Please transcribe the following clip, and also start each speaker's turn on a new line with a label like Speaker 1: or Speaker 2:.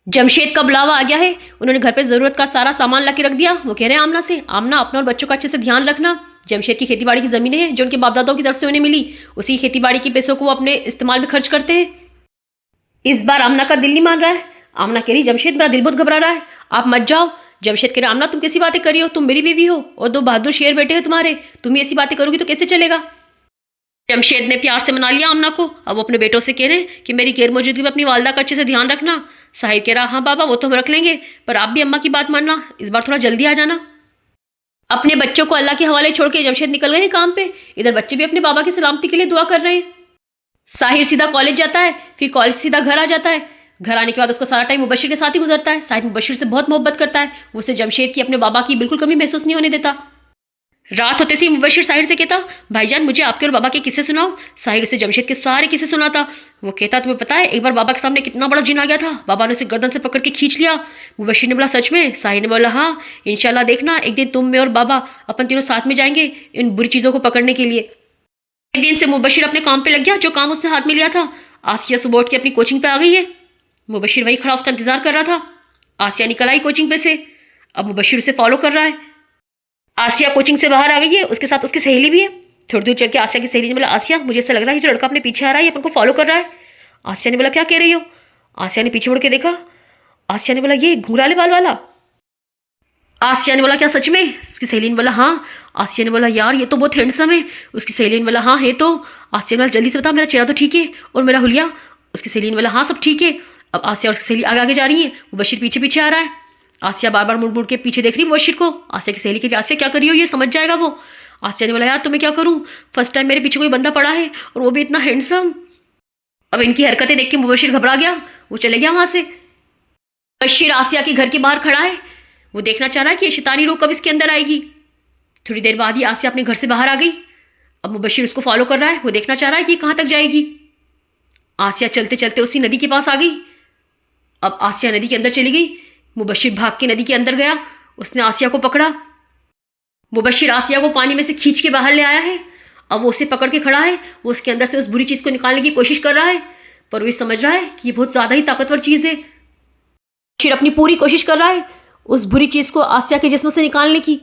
Speaker 1: जमशेद का बुलावा आ गया है। उन्होंने घर पे ज़रूरत का सारा सामान ला के रख दिया। वो कह रहे हैं आमना से, आमना अपना और बच्चों का अच्छे से ध्यान रखना। जमशेद की खेतीबाड़ी की ज़मीनें हैं जो उनके बाप दादाओं की तरफ से उन्हें मिली, उसी खेतीबाड़ी के पैसों को वो अपने इस्तेमाल में खर्च करते हैं। इस बार आमना का दिल नहीं मान रहा है। आमना कह रही जमशेद मेरा दिल बहुत घबरा रहा है, आप मत जाओ। जमशेद कह रहे आमना तुम कैसी बातें करी हो, तुम मेरी बीवी हो और दो बहादुर शेर बेटे हैं तुम्हारे, तुम ही ऐसी बातें करोगी तो कैसे चलेगा। जमशेद ने प्यार से मना लिया आमना को। अब वो अपने बेटों से कह रहे हैं कि मेरी गैर मौजूदगी में अपनी वालदा का अच्छे से ध्यान रखना। साहिर कह रहा हाँ बाबा वो तो हम रख लेंगे, पर आप भी अम्मा की बात मानना, इस बार थोड़ा जल्दी आ जाना। अपने बच्चों को अल्लाह के हवाले छोड़ के जमशेद निकल गए हैं काम पे। इधर बच्चे भी अपने बाबा की सलामती के लिए दुआ कर रहे हैं। साहिर सीधा कॉलेज जाता है, फिर कॉलेज से सीधा घर आ जाता है। घर आने के बाद उसका सारा टाइम मुबशिर के साथ ही गुजरता है। साहिर मुबशिर से बहुत मोहब्बत करता है, वो उसे जमशेद की अपने बाबा की बिल्कुल कमी महसूस नहीं होने देता। रात होते ही मुबशिर साहिर से कहता भाईजान मुझे आपके और बाबा के किस्से सुनाओ। साहिर उसे जमशेद के सारे किस्से सुनाता। वो कहता तुम्हें पता है एक बार बाबा के सामने कितना बड़ा जिन आ गया था, बाबा ने उसे गर्दन से पकड़ के खींच लिया। मुबशिर ने बोला सच में? साहिर ने बोला हाँ, इंशाल्लाह देखना एक दिन तुम मैं और बाबा अपन तीनों साथ में जाएंगे इन बुरी चीज़ों को पकड़ने के लिए। एक दिन से मुबशिर अपने काम पे लग गया, जो काम उसने हाथ में लिया था। आसिया सुबह उठ के अपनी कोचिंग पे आ गई है। मुबशिर वही खड़ा उसका इंतजार कर रहा था। आसिया निकल आई कोचिंग पे से। अब मुबशिर उसे फॉलो कर रहा है। आसिया कोचिंग से बाहर आ गई है, उसके साथ उसकी सहेली भी है। थोड़ी दूर चल के आसिया की सहेली ने बोला आसिया मुझे ऐसा लग रहा है जो लड़का अपने पीछे आ रहा है अपन को फॉलो कर रहा है। आसिया ने बोला क्या कह रही हो? आसिया ने पीछे मुड़ के देखा। आसिया ने बोला ये घुंघराले बाल वाला। आसिया ने बोला क्या सच में? उसकी सहेली ने बोला हाँ। आसिया ने बोला यार ये तो बहुत हैंडसम है। उसकी सहेली ने बोला हाँ है तो। आसिया ने बोला जल्दी से बता मेरा चेहरा तो ठीक है और मेरा हुलिया। उसकी सहेली ने बोला हाँ सब ठीक है। अब आसिया और उसकी सहेली आगे आगे जा रही है, मुबशिर पीछे पीछे आ रहा है। आसिया बार बार मुड़ मुड़ के पीछे देख रही है मुबशिर को। आसिया की सहेली के आसिया क्या करी हो, ये समझ जाएगा वो। आसिया ने बोला यार तुम्हें क्या करूँ, फर्स्ट टाइम मेरे पीछे कोई बंदा पड़ा है और वो भी इतना हैंडसम। अब इनकी हरकतें देख के मुबशिर घबरा गया, वो चले गया वहां से। मुबशिर आसिया के घर के बाहर खड़ा है, वो देखना चाह रहा है कि ये शैतानी रूह कब इसके अंदर आएगी। थोड़ी देर बाद ही आसिया अपने घर से बाहर आ गई। अब मुबशिर उसको फॉलो कर रहा है, वो देखना चाह रहा है कि कहाँ तक जाएगी। आसिया चलते चलते उसी नदी के पास आ गई। अब आसिया नदी के अंदर चली गई। मुबशिर भाग के नदी के अंदर गया, उसने आसिया को पकड़ा। मुबशिर आसिया को पानी में से खींच के बाहर ले आया है। अब वो उसे पकड़ के खड़ा है, वो उसके अंदर से उस बुरी चीज़ को निकालने की कोशिश कर रहा है, पर वो ये समझ रहा है कि ये बहुत ज़्यादा ही ताकतवर चीज़ है। मुबशिर अपनी पूरी कोशिश कर रहा है उस बुरी चीज़ को आसिया के जिस्म से निकालने की।